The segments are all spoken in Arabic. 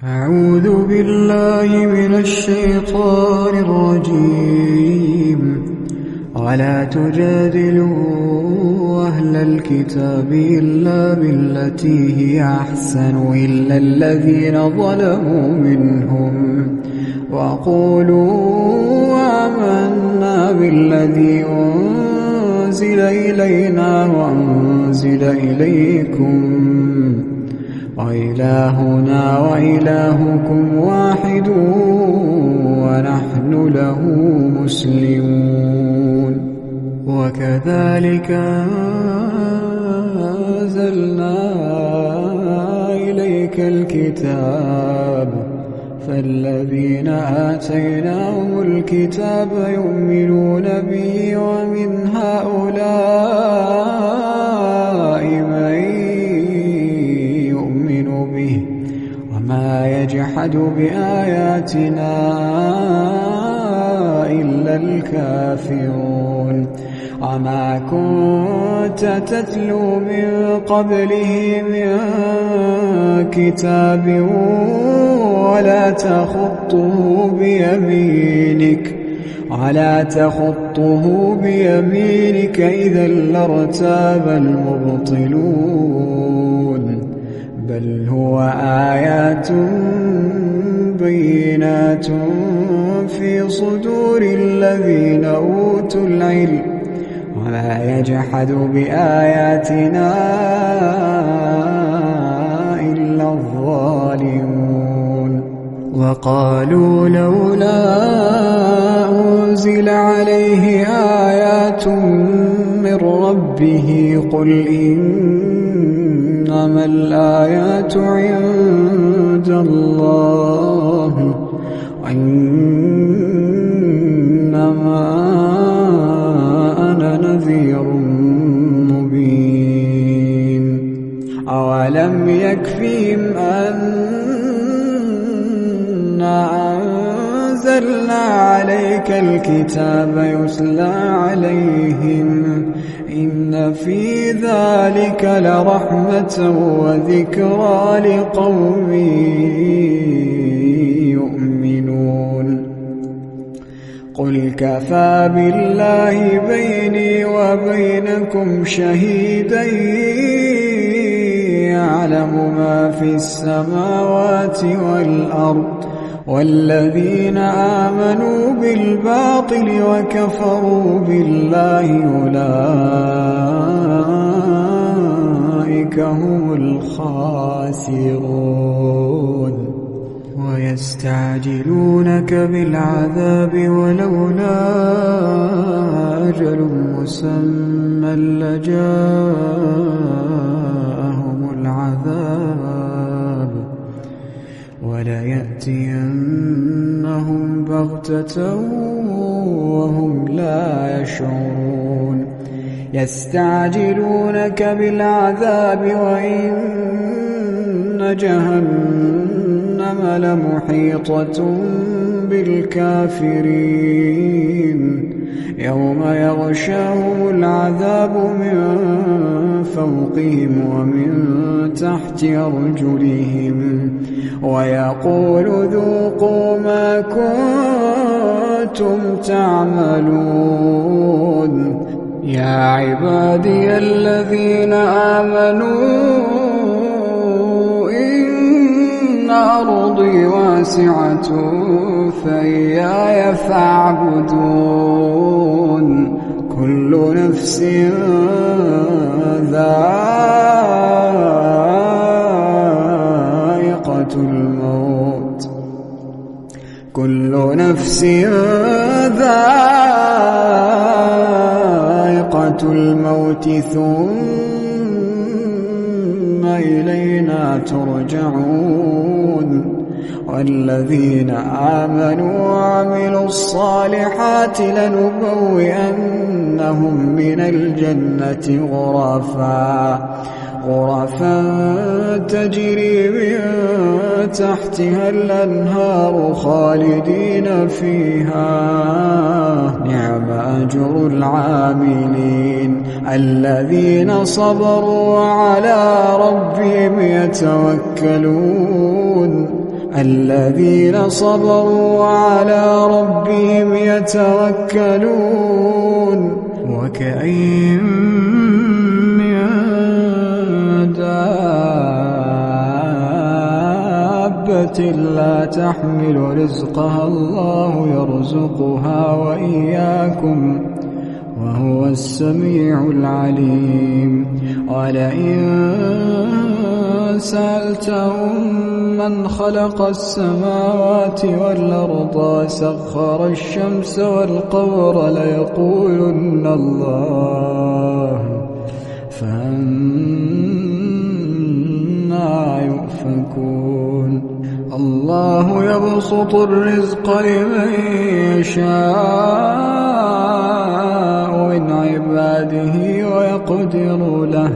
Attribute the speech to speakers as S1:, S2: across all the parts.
S1: أعوذ بالله من الشيطان الرجيم. ولا تجادلوا أهل الكتاب إلا بالتي هي أحسن إلا الذين ظلموا منهم وقولوا آمنا بالذي أنزل إلينا وأنزل إليكم وإلهنا وإلهكم واحد ونحن له مسلمون. وكذلك أنزلنا إليك الكتاب فالذين آتيناهم الكتاب يؤمنون به ومن هؤلاء من يؤمن به وما يجحد بآياتنا إلا الكافرون. وما كنت تتلو من قبله من كتاب ولا تخطه بيمينك إذا لارتاب المبطلون. بل هو آيات بينات في صدور الذين أوتوا العلم وما يجحد بآياتنا إلا الظالمون. وقالوا لولا أنزل عليه آيات من ربه قل إنما الآيات عند الله وإنما أنا نذير مبين. أولم يكفهم أنا أنزلنا عليك الكتاب يتلى عليهم إن في ذلك لرحمة وذكرى لقوم يؤمنون. قل كفى بالله بيني وبينكم شهيدا يعلم ما في السماوات والأرض والذين آمنوا بالباطل وكفروا بالله أولئك هم الخاسرون. ويستعجلونك بالعذاب ولولا أجل مسمى لجاءهم العذاب وليأتينهم بغتة وهم لا يشعرون. يستعجلونك بالعذاب وإن جهنم لمحيطة بالكافرين يوم يغشاهم العذاب من فوقهم ومن تحت أرجلهم ويقول ذوقوا ما كنتم تعملون. يا عبادي الذين آمنوا إن أرضي واسعة فإياي فاعبدون. كل نفس ذائقة الموت ثم إلينا ترجعون. والذين آمنوا وعملوا الصالحات لنبوئنهم من الجنة غرفا تجري من تحتها الأنهار خالدين فيها نعم أجر العاملين الذين صبروا وعلى ربهم يتوكلون الذين صبروا وعلى ربهم يتوكلون وكأين من دابة لا تحمل رزقها الله يرزقها وإياكم وهو السميع العليم ولئن سألتهم من خلق السماوات والأرض وسخر الشمس والقمر ليقولن الله فأنى يؤفكون الله يبسط الرزق لمن يشاء من عباده ويقدر له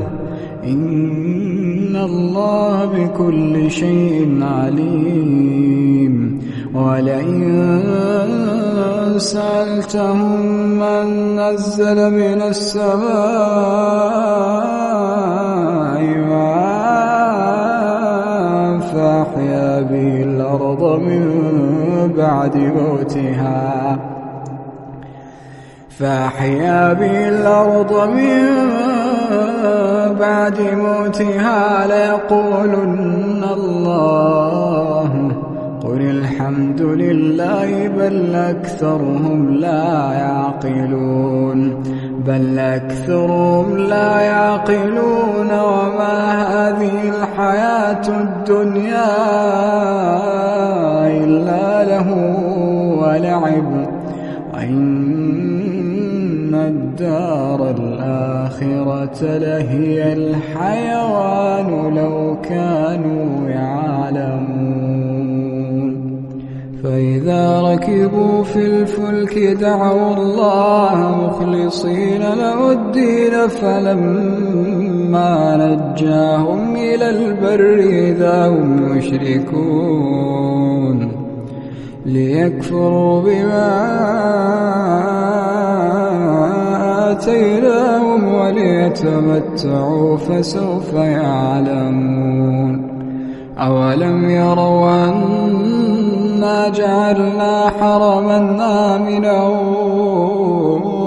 S1: إن الله بكل شيء عليم ولئن سألتهم من نزل من السماء ماء فأحيا به الأرض من بعد موتها ليقولن الله قل الحمد لله بل أكثرهم لا يعقلون وما هذه الحياة الدنيا إلا له ولعب وإن الدار الآخرة لهي الحيوان لو كانوا يعلمون فإذا ركبوا في الفلك دعوا الله مخلصين له الدين فلما نجاهم إلى البر إذا هم يشركون ليكفروا بما آتيناهم وليتمتعوا فسوف يعلمون أولم يروا أنا جعلنا حرما آمنا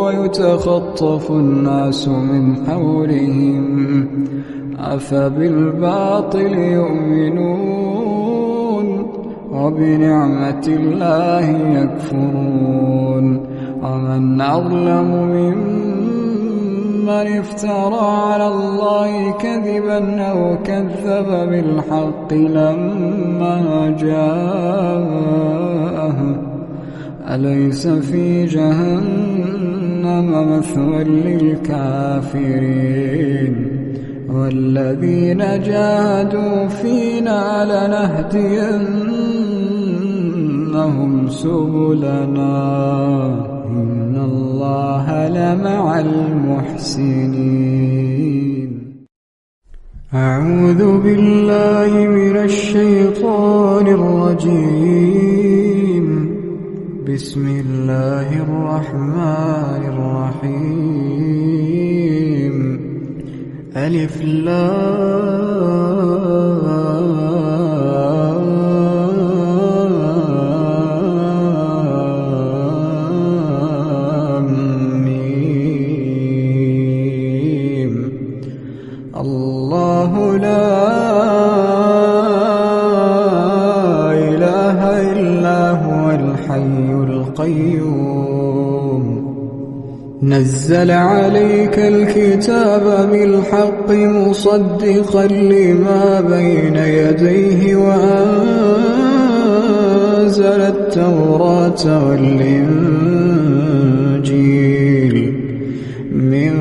S1: ويتخطف الناس من حولهم أفبالباطل يؤمنون وبنعمة الله يكفرون ومن أظلم ممن افترى على الله كذبا أو كذب بالحق لما جاءه أليس في جهنم مثوى للكافرين والذين جاهدوا فينا لنهدينهم سبلنا إن الله لمع المحسنين أعوذ بالله من الشيطان الرجيم بسم الله الرحمن الرحيم ألف لام ميم الله لا إله إلا هو الحي القيوم نزل عليك الكتاب بالحق مصدقا لما بين يديه وأنزل التوراة والإنجيل من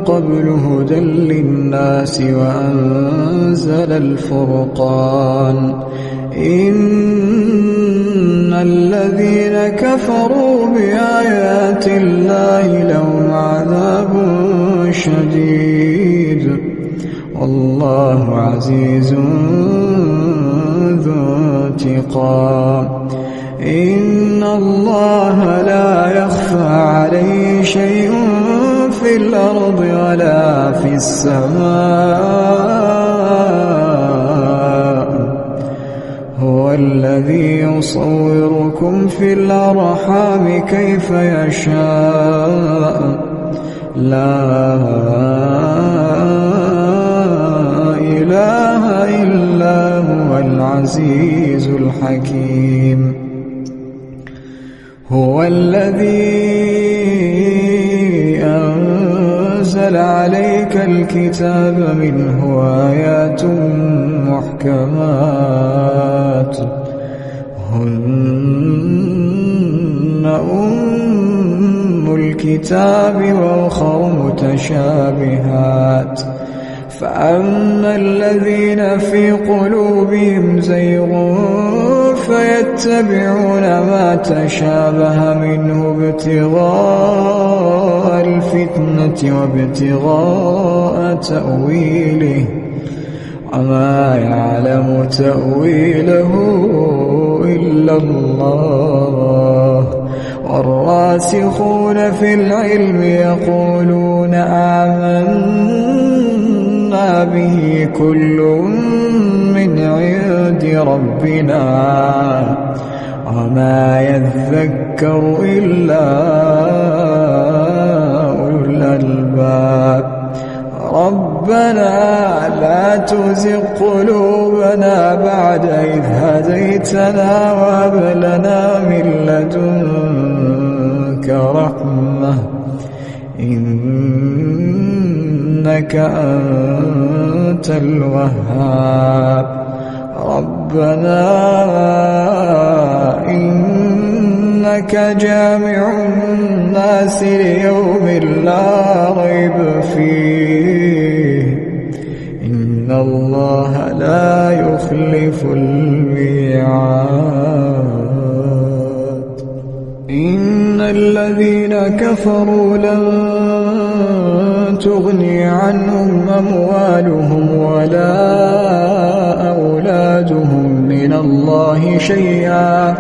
S1: قبل هدى للناس وأنزل الفرقان إن الذين كفروا بآيات الله لهم عذاب شديد والله عزيز ذو انتقام إن الله لا يخفى عليه شيء في الأرض ولا في السماء هو الذي يصوركم في الأرحام كيف يشاء لا إله إلا هو العزيز الحكيم هو الذي أنزل عليك الكتاب منه آيات محكمات هن أم الكتاب وأخر متشابهات فأما الذين في قلوبهم زيغ فيتبعون ما تشابه منه ابتغاء الفتنة وابتغاء تأويله وما يعلم تأويله إلا الله والراسخون في العلم يقولون آمنا به كل من عند ربنا وما يذكر إلا أولو الألباب ربنا لا تزغ قلوبنا بعد إذ هديتنا وهب لنا من لدنك رحمة إنك أنت الوهاب ربنا إنك جامع الناس ليوم لا ريب فيه إن الله لا يخلف الميعاد إن الذين كفروا لن تغني عنهم أموالهم ولا أولادهم من الله شيئا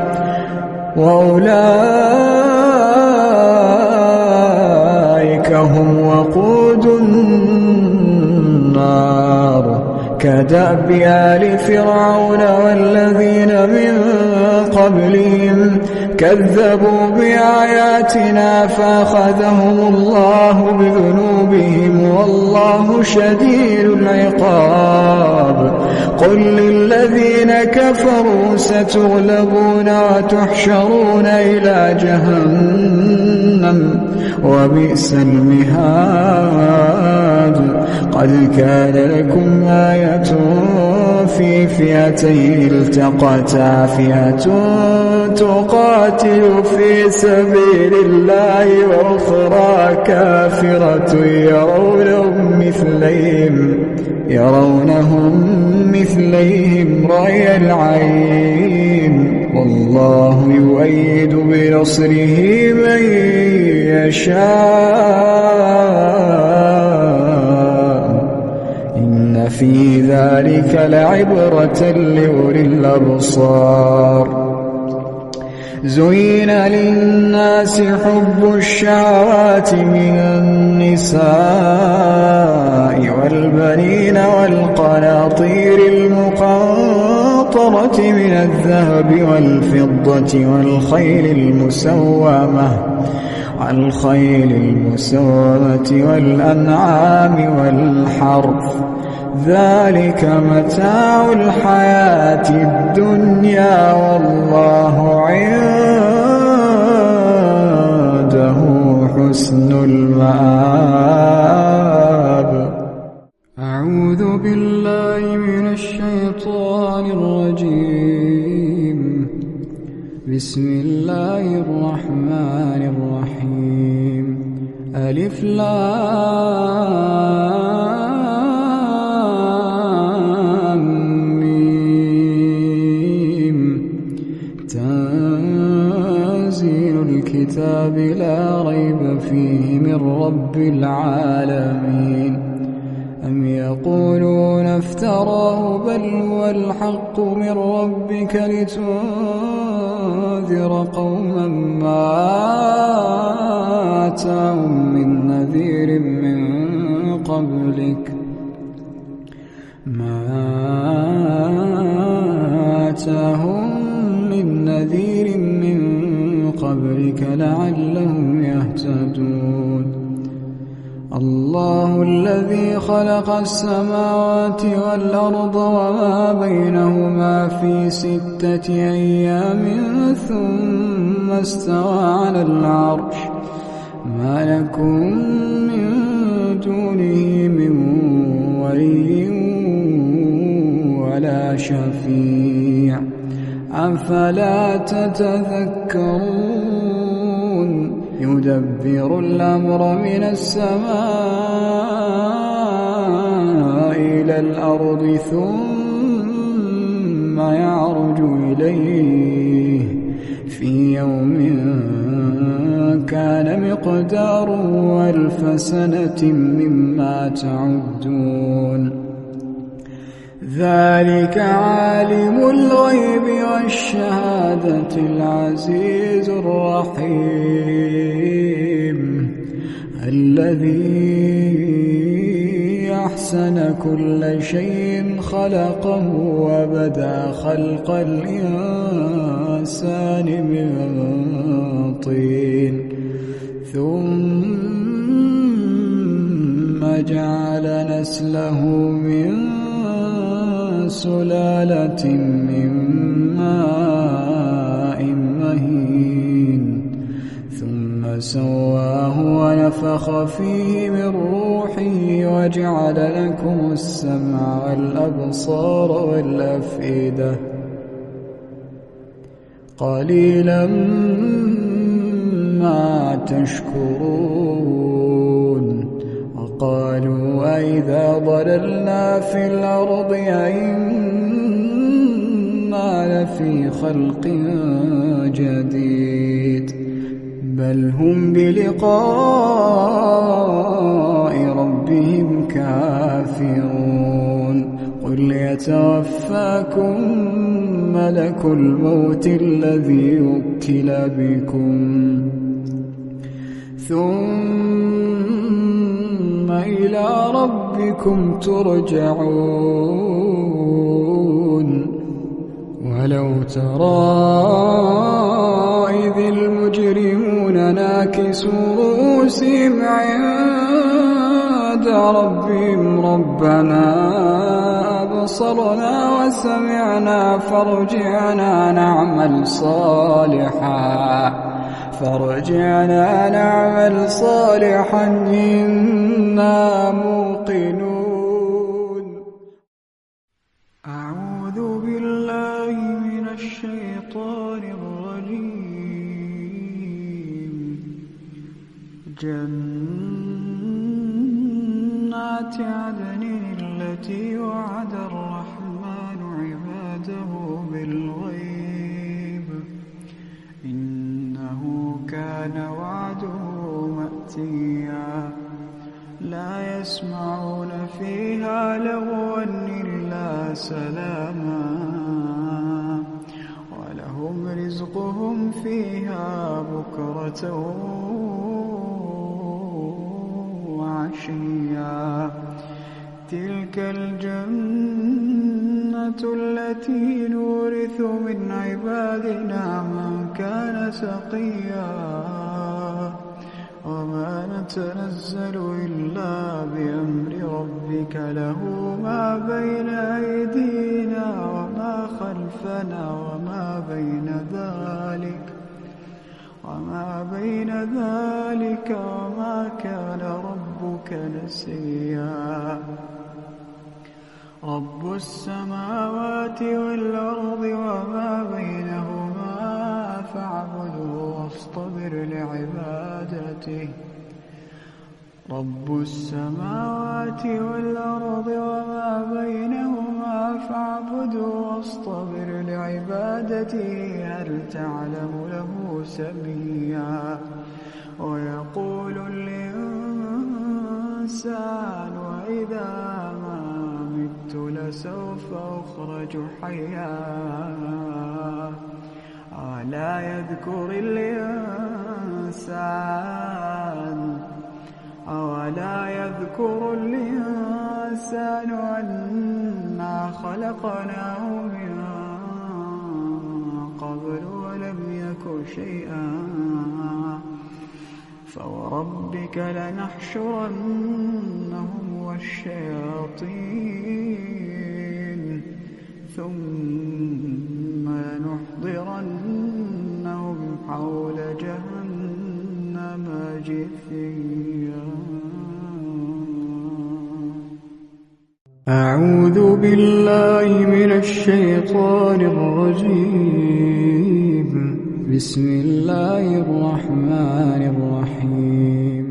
S1: وأولئك هم وقود النار كدأب آل فرعون والذين من قبلهم كذبوا بآياتنا فأخذهم الله بذنوبهم والله شديد العقاب قل للذين كفروا ستغلبون وتحشرون إلى جهنم وبئس المهاد قد كان لكم آية في فئتين التقتا فئة تقاتل في سبيل الله وأخرى كافرة يرونهم مثليهم رأي العين والله يؤيد بنصره من يشاء إن في ذلك لعبرة لأولي الأبصار زين للناس حب الشهوات من النساء والبنين والقناطير المقنطرة من الذهب والفضة والخيل المسومة والأنعام والحرث ذلك متاع الحياة الدنيا والله عنده حسن المآب أعوذ بالله من الشيطان الرجيم بسم الله الرحمن الرحيم ألف لام ميم تنزيل الكتاب لا ريب فيه من رب العالمين أم يقولون افتراه بل هو الحق من ربك لتنذر قوما ما آتاهم من نذير من قبلك أتاهم من نذير من قبلك لعلهم يهتدون الله الذي خلق السماوات والأرض وما بينهما في 6 أيام ثم استوى على العرش ما لكم من دونه من ولي ولا شفيع أفلا تتذكرون يدبر الأمر من السماء إلى الأرض ثم يعرج إليه في يوم كان مقداره 1000 سنة مما تعدون ذلك عالم الغيب والشهادة العزيز الرحيم الذي أحسن كل شيء خلقه وبدأ خلق الإنسان من طين ثم جعل نسله من سلالة من ماء مهين ثم سواه ونفخ فيه من روحه وجعل لكم السمع والأبصار والأفئدة قليلا ما تشكرون وقالوا أئذا ضللنا في الأرض أئنا لفي خلق جديد بل هم بلقاء ربهم كافرون قل يتوفاكم ملك الموت الذي وكل بكم ثم إلى ربكم ترجعون ولو ترى إذ المجرمون ناكسوا رؤوسهم عند ربهم ربنا أبصرنا وسمعنا فارجعنا نعمل صالحا إنا موقنون أعوذ بالله من الشيطان الرجيم جنات عدن التي وعد الرحمن عباده بالغيب إنه كان وعده مأتيا لا يسمعون فيها لغوا إلا سلاما ولهم رزقهم فيها بكرة وعشيا تلك الجنة التي نورث من عبادنا من كان تقيا وما نتنزل إلا بأمر ربك له ما بين أيدينا وما خلفنا وما بين ذلك وما كان ربك نسيا رب السماوات والأرض وما بينهما فاعبده واصطبر لعبادته رب السماوات والأرض وما بينهما فاعبده واصطبر لعبادته هل تعلم له سميا ويقول الإنسان وإذا ما مت لسوف أخرج حيا أولا يذكر الإنسان أنا خلقناه من
S2: شيئا فوربك لنحشرنهم والشياطين ثم لنحضرنهم حول جهنم جثيا. أعوذ بالله من الشيطان الرجيم. بسم الله الرحمن الرحيم.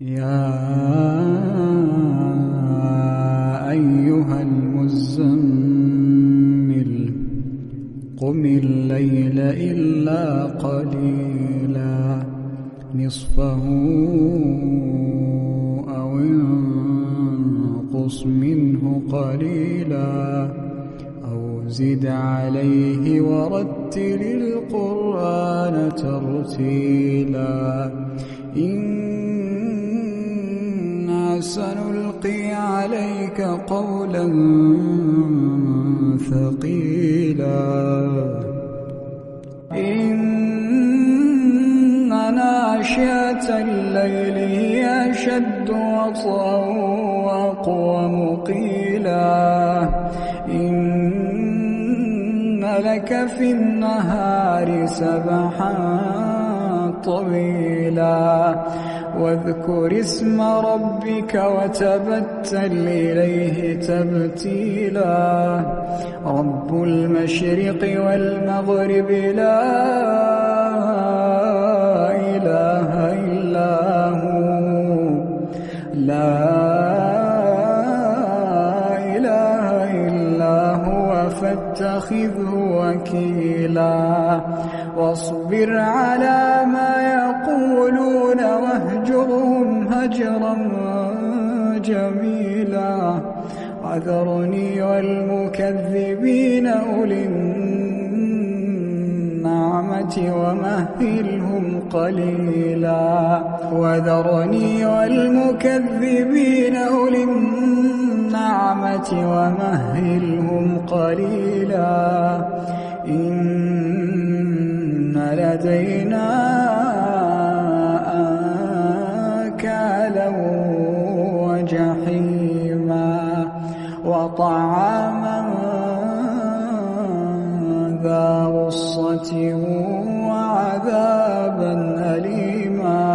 S2: يا أيها المزمل قم الليل إلا قليلا نصفه أو انقص منه قليلا أو زد عليه ورتل القرآن ترتيلا. إنا سنلقي عليك قولا ثقيلا. إن ناشئة الليل هي أشد وطئا وأقوم قيلا. إن لك في النهار سبحا طويلا واذكر اسم ربك وتبتل إليه تبتيلا. رب المشرق والمغرب لا إله إلا هو فاتخذه وكيلا. واصبر على ما يقولون واهجرهم هجرا جميلا. وذرني والمكذبين أولي النعمة ومهلهم قليلا. وذرني والمكذبين أولي النعمة ومهلهم قليلا. إن لدينا أنكالا وجحيما وطعاما ذا غصة وعذابا أليما.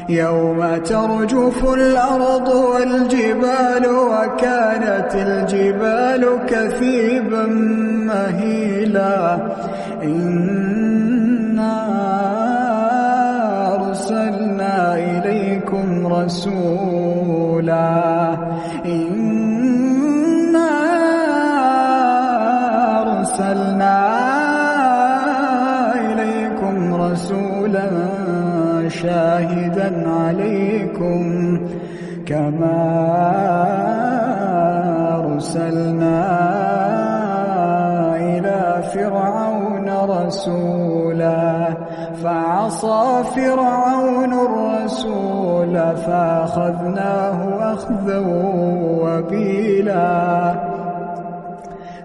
S2: يوم ترجف الأرض والجبال وكانت الجبال كثيبا مهيلا. إنا أرسلنا إليكم رسولا. إنا أرسلنا إليكم رسولا شاهدا عليكم كما أرسلنا إلى فرعون رسولا. فعصى فرعون الرسول فأخذناه أخذا وبيلا.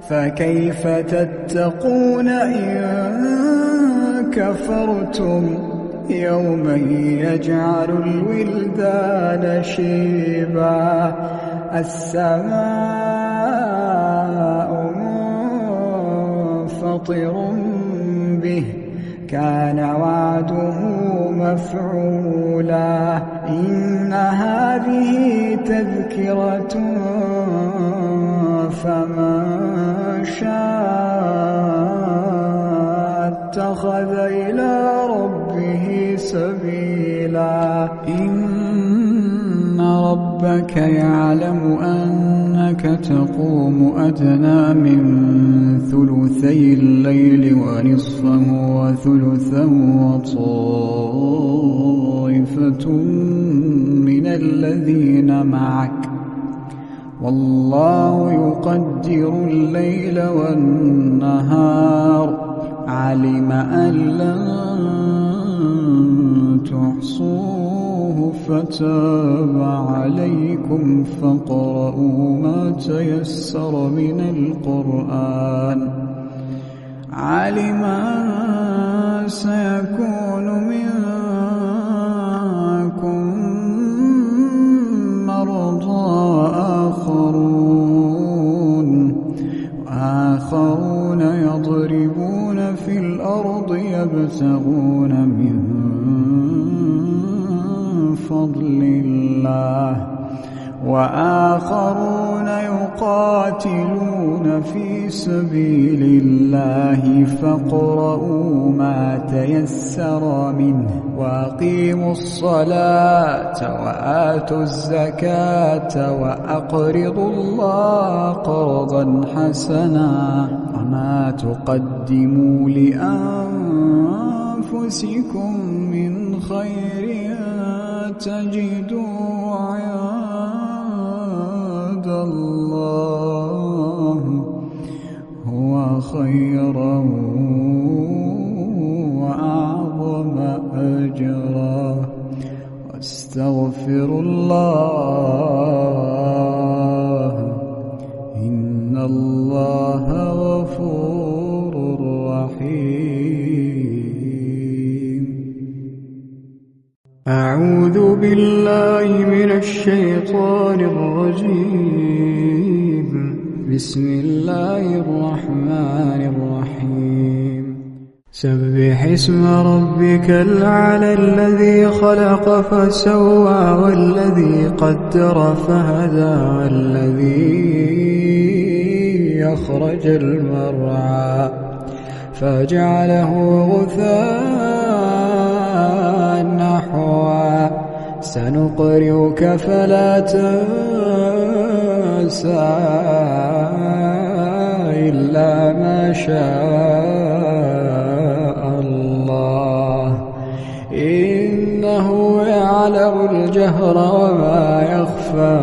S2: فكيف تتقون إن كفرتم يوما يجعل الولدان شيبا. السماء منفطر به كان وعده مفعولا. إن هذه تذكرة فمن شاء اتخذ إلى ربه سبيلا. إن ربك يعلم أنك تقوم أدنى من ثلثي الليل ونصفه وثلثه وطائفة من الذين معك والله يقدر الليل والنهار. علم أن لن تحصوه فتاب عليكم فاقرؤوا ما تيسر من القرآن. علم أن سيكون منكم مرضى آخرون يضربون في الأرض يبتغون من فضل الله وآخرون يقاتلون في سبيل الله فاقرؤوا ما تيسر منه وأقيموا الصلاة وآتوا الزكاة وأقرضوا الله قرضا حسنا وما تقدموا لأنفسكم من خير تجدوا عند الله هو خيرا وأعظم أجرا واستغفروا الله إن الله غفور رحيم. أعوذ بالله من الشيطان الرجيم. بسم الله الرحمن الرحيم. سبح اسم ربك الأعلى الذي خلق فسوى والذي قدر فهدى والذي أخرج المرعى فجعله غثاء نحوا سنقرئك فلا تنسى إلا ما شاء الله إنه يعلم الجهر وما يخفى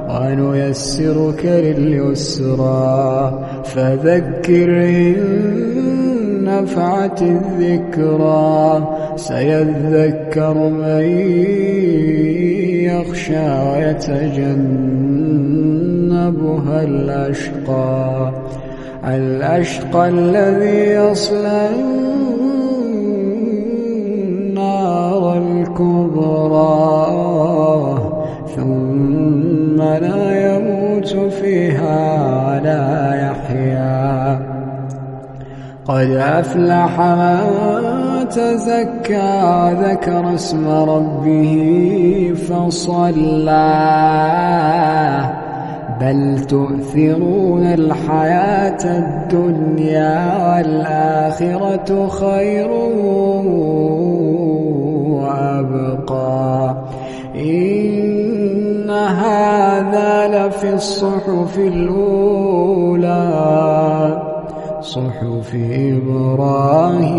S2: ونيسرك لليسرى فذكر إن نفعت الذكرى سيذكر من يخشى ويتجنبها الأشقى الذي يصلى النار الكبرى ثم لا يموت فيها ولا يحيا قد أفلح من تزكى وذكر اسم ربه فصلى بل تؤثرون الحياة الدنيا والآخرة خير وأبقى إن هذا لفي الصحف الأولى صحف إبراهيم